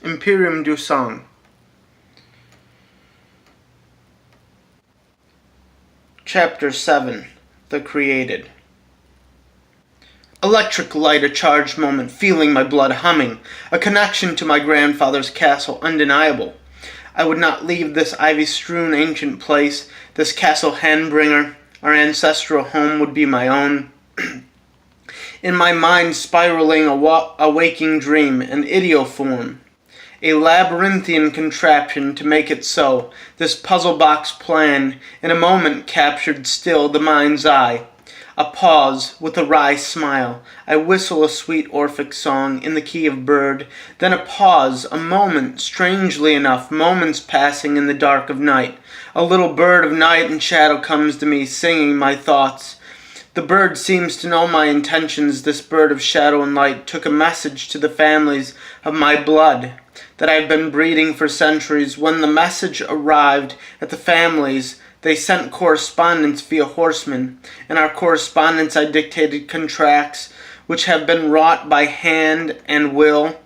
Imperium du Sang. Chapter 7. The Created. Electric light, a charged moment, feeling my blood humming, a connection to my grandfather's castle undeniable. I would not leave this ivy-strewn ancient place, this castle handbringer. Our ancestral home would be my own. In my mind spiraling a waking dream, an idioform, a labyrinthian contraption to make it so. This puzzle box plan in a moment captured still the mind's eye. A pause with a wry smile. I whistle a sweet Orphic song in the key of bird. Then a pause, a moment, strangely enough, moments passing in the dark of night. A little bird of night and shadow comes to me, singing my thoughts. The bird seems to know my intentions. This bird of shadow and light took a message to the families of my blood that I've been breeding for centuries. When the message arrived at the families, they sent correspondence via horsemen. In our correspondence I dictated contracts which have been wrought by hand and will.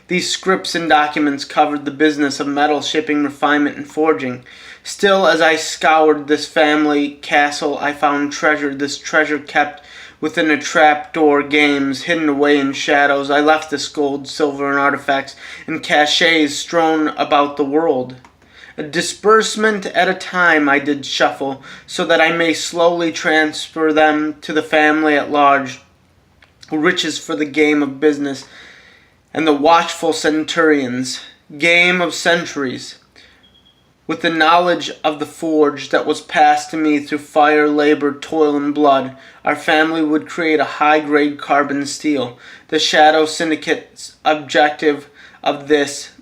These scripts and documents covered the business of metal shipping, refinement, and forging. Still, as I scoured this family castle, I found treasure, this treasure kept within a trapdoor, games hidden away in shadows. I left this gold, silver, and artifacts in caches strewn about the world. A disbursement at a time I did shuffle, so that I may slowly transfer them to the family at large. Riches for the game of business, and the watchful centurions, game of centuries. With the knowledge of the forge that was passed to me through fire, labor, toil, and blood, our family would create a high-grade carbon steel. The Shadow Syndicate's objective of this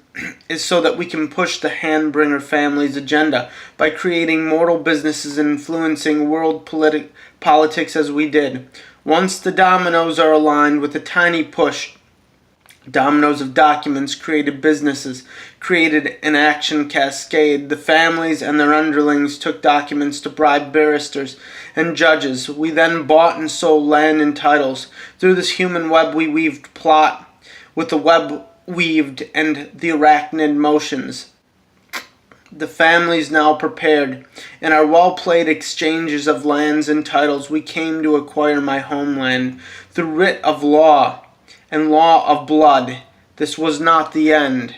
is so that we can push the Handbringer family's agenda by creating mortal businesses and influencing world politics as we did. Once the dominoes are aligned with a tiny push, dominoes of documents created businesses, created an action cascade. The families and their underlings took documents to bribe barristers and judges. We then bought and sold land and titles. Through this human web we weaved plot with the web weaved and the arachnid motions. The families now prepared. In our well-played exchanges of lands and titles, we came to acquire my homeland. The writ of law and law of blood. This was not the end.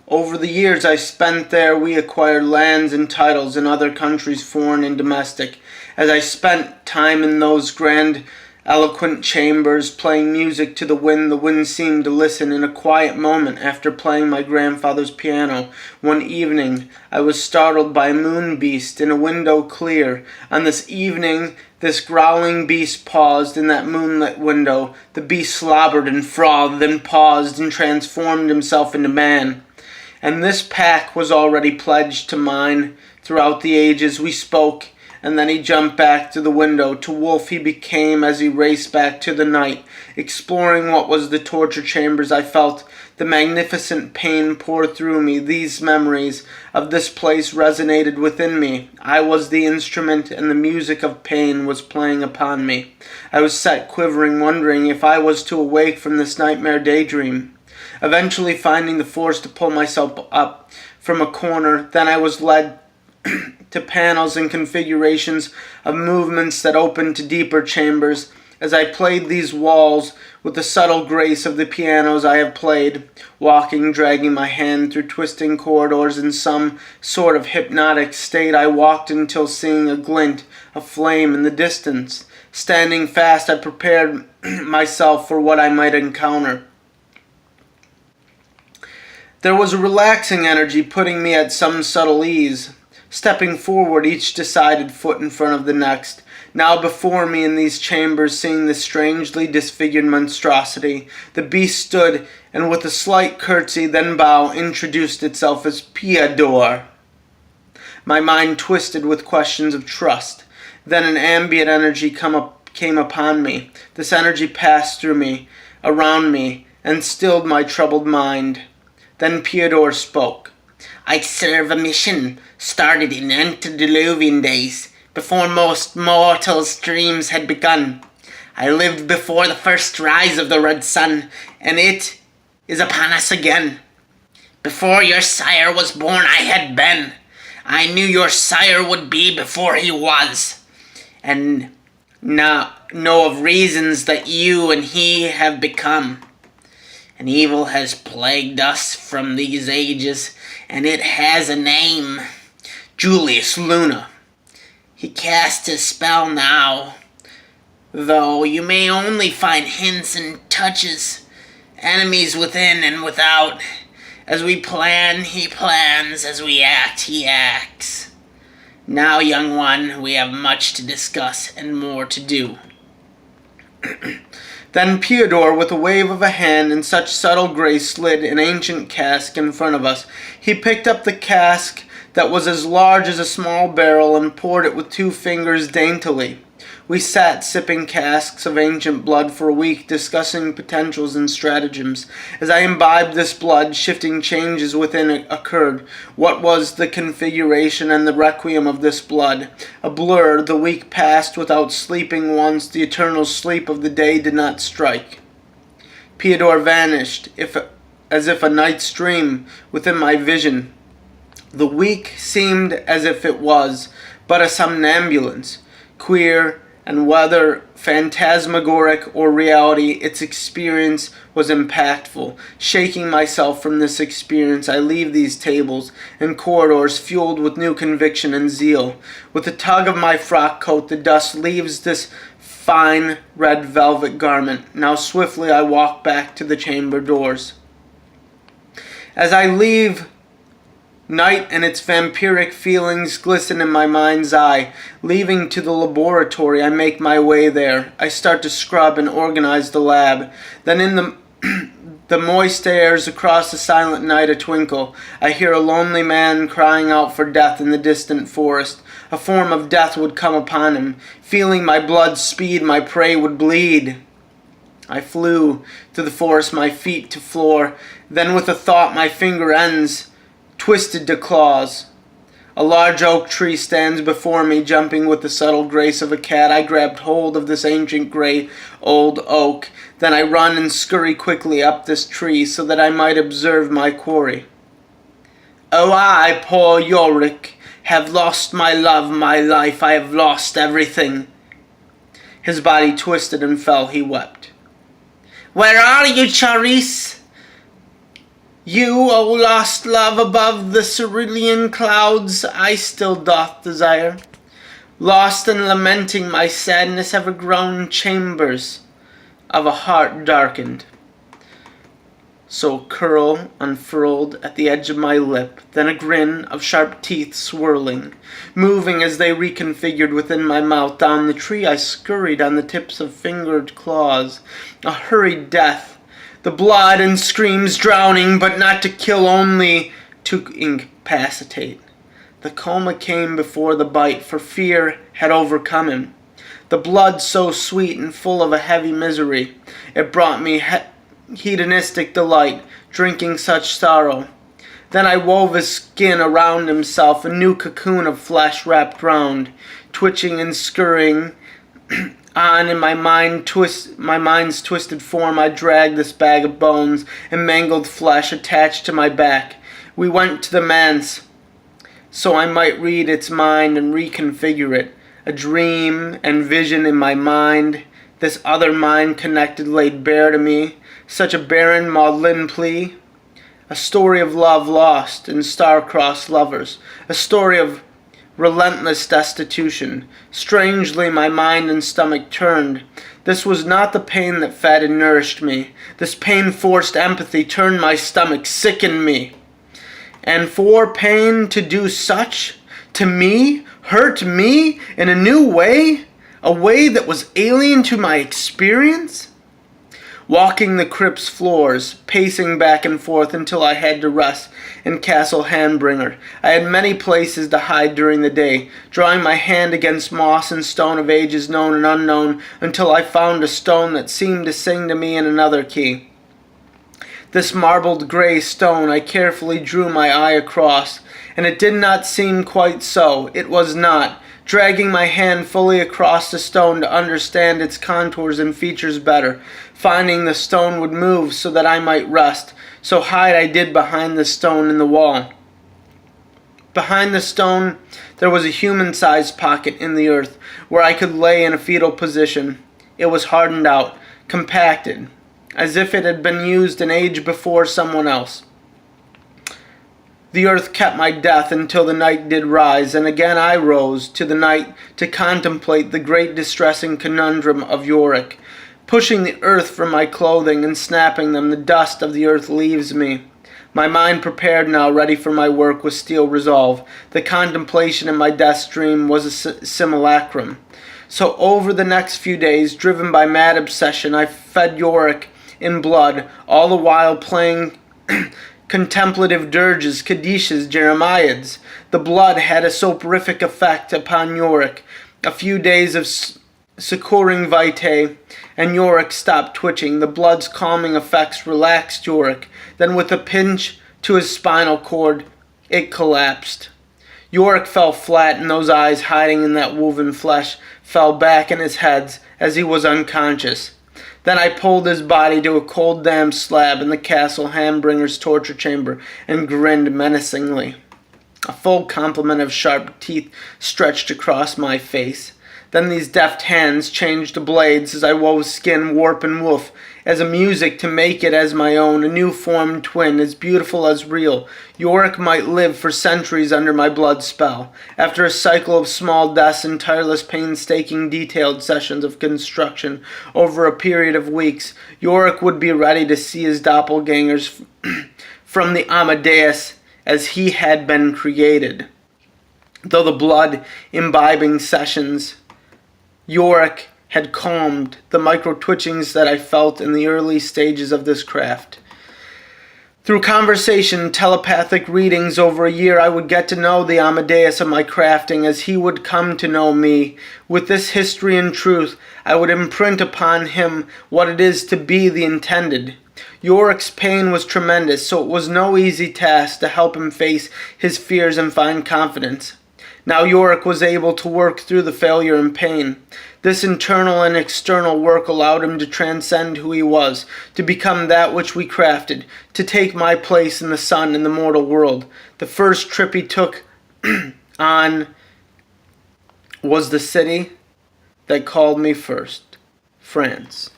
Over the years I spent there, we acquired lands and titles in other countries, foreign and domestic. As I spent time in those grand eloquent chambers, playing music to the wind seemed to listen. In a quiet moment after playing my grandfather's piano, one evening I was startled by a moon beast in a window clear. On this evening, this growling beast paused in that moonlit window. The beast slobbered and frothed, then paused and transformed himself into man. And this pack was already pledged to mine. Throughout the ages we spoke, and then he jumped back to the window. To wolf he became as he raced back to the night. Exploring what was the torture chambers, I felt the magnificent pain pour through me. These memories of this place resonated within me. I was the instrument, and the music of pain was playing upon me. I was set quivering, wondering if I was to awake from this nightmare daydream. Eventually finding the force to pull myself up from a corner, then I was led to panels and configurations of movements that opened to deeper chambers. As I played these walls with the subtle grace of the pianos I have played, walking, dragging my hand through twisting corridors in some sort of hypnotic state, I walked until seeing a glint, a flame in the distance. Standing fast, I prepared myself for what I might encounter. There was a relaxing energy putting me at some subtle ease. Stepping forward, each decided foot in front of the next. Now before me in these chambers, seeing this strangely disfigured monstrosity, the beast stood, and with a slight curtsy, then bow, introduced itself as Piador. My mind twisted with questions of trust. Then an ambient energy came upon me. This energy passed through me, around me, and stilled my troubled mind. Then Piador spoke. I serve a mission started in antediluvian days, before most mortals' dreams had begun. I lived before the first rise of the red sun, and it is upon us again. Before your sire was born, I had been. I knew your sire would be before he was, and now know of reasons that you and he have become. And evil has plagued us from these ages, and it has a name. Julius Luna. He cast his spell now, though you may only find hints and touches, enemies within and without. As we plan, he plans. As we act, he acts. Now, young one, we have much to discuss and more to do. Then Pyodor, with a wave of a hand in such subtle grace, slid an ancient cask in front of us. He picked up the cask that was as large as a small barrel and poured it with 2 fingers daintily. We sat sipping casks of ancient blood for a week, discussing potentials and stratagems. As I imbibed this blood, shifting changes within it occurred. What was the configuration and the requiem of this blood? A blur, the week passed without sleeping once the eternal sleep of the day did not strike. Pyodor vanished, as if a night's dream, within my vision. The week seemed as if it was but a somnambulance, queer, and whether phantasmagoric or reality, its experience was impactful. Shaking myself from this experience, I leave these tables and corridors fueled with new conviction and zeal. With a tug of my frock coat, the dust leaves this fine red velvet garment. Now swiftly I walk back to the chamber doors. As I leave, night and its vampiric feelings glisten in my mind's eye. Leaving to the laboratory, I make my way there. I start to scrub and organize the lab. Then in the moist airs across the silent night a twinkle. I hear a lonely man crying out for death in the distant forest. A form of death would come upon him. Feeling my blood speed, my prey would bleed. I flew through the forest, my feet to floor. Then with a thought, my finger ends twisted to claws. A large oak tree stands before me, jumping with the subtle grace of a cat. I grabbed hold of this ancient gray old oak. Then I run and scurry quickly up this tree so that I might observe my quarry. Oh, I, poor Yorick, have lost my love, my life. I have lost everything. His body twisted and fell. He wept. Where are you, Charisse? You, O lost love above the cerulean clouds, I still doth desire. Lost and lamenting my sadness, ever grown chambers of a heart darkened. So curl unfurled at the edge of my lip, then a grin of sharp teeth swirling, moving as they reconfigured within my mouth. Down the tree I scurried on the tips of fingered claws, a hurried death. The blood and screams drowning, but not to kill, only to incapacitate. The coma came before the bite, for fear had overcome him. The blood so sweet and full of a heavy misery, it brought me hedonistic delight, drinking such sorrow. Then I wove his skin around himself, a new cocoon of flesh wrapped round, twitching and scurrying. On in my mind's twisted form, I dragged this bag of bones and mangled flesh attached to my back. We went to the manse, so I might read its mind and reconfigure it. A dream and vision in my mind, this other mind connected laid bare to me, such a barren maudlin plea. A story of love lost and star-crossed lovers, a story of relentless destitution. Strangely my mind and stomach turned. This was not the pain that fed and nourished me. This pain-forced empathy turned my stomach, sickened me. And for pain to do such to me, hurt me in a new way, a way that was alien to my experience? Walking the crypt's floors, pacing back and forth until I had to rest in Castle Handbringer. I had many places to hide during the day, drawing my hand against moss and stone of ages known and unknown, until I found a stone that seemed to sing to me in another key. This marbled gray stone I carefully drew my eye across, and it did not seem quite so. It was not. dragging my hand fully across the stone to understand its contours and features better, finding the stone would move so that I might rest, so hide I did behind the stone in the wall. Behind the stone, there was a human-sized pocket in the earth where I could lay in a fetal position. It was hardened out, compacted, as if it had been used an age before someone else. The earth kept my death until the night did rise, and again I rose to the night to contemplate the great distressing conundrum of Yorick. Pushing the earth from my clothing and snapping them, the dust of the earth leaves me. My mind prepared now, ready for my work with steel resolve. The contemplation in my death's dream was a simulacrum. So over the next few days, driven by mad obsession, I fed Yorick in blood, all the while playing contemplative dirges, kadishas, jeremiads. The blood had a soporific effect upon Yorick. A few days of succoring vitae, and Yorick stopped twitching. The blood's calming effects relaxed Yorick. Then with a pinch to his spinal cord, it collapsed. Yorick fell flat, and those eyes hiding in that woven flesh fell back in his head as he was unconscious. Then I pulled his body to a cold damp slab in the castle handbringer's torture chamber and grinned menacingly. A full complement of sharp teeth stretched across my face. Then these deft hands changed to blades as I wove skin, warp, and woof, as a music to make it as my own, a new-formed twin, as beautiful as real. Yorick might live for centuries under my blood spell. After a cycle of small deaths and tireless, painstaking, detailed sessions of construction over a period of weeks, Yorick would be ready to see his doppelgangers from the Amadeus as he had been created. Though the blood-imbibing sessions Yorick had calmed the micro-twitchings that I felt in the early stages of this craft. Through conversation, telepathic readings over a year, I would get to know the Amadeus of my crafting as he would come to know me. With this history and truth, I would imprint upon him what it is to be the intended. Yorick's pain was tremendous, so it was no easy task to help him face his fears and find confidence. Now Yorick was able to work through the failure and pain. This internal and external work allowed him to transcend who he was, to become that which we crafted, to take my place in the sun in the mortal world. The first trip he took on was the city that called me first, France.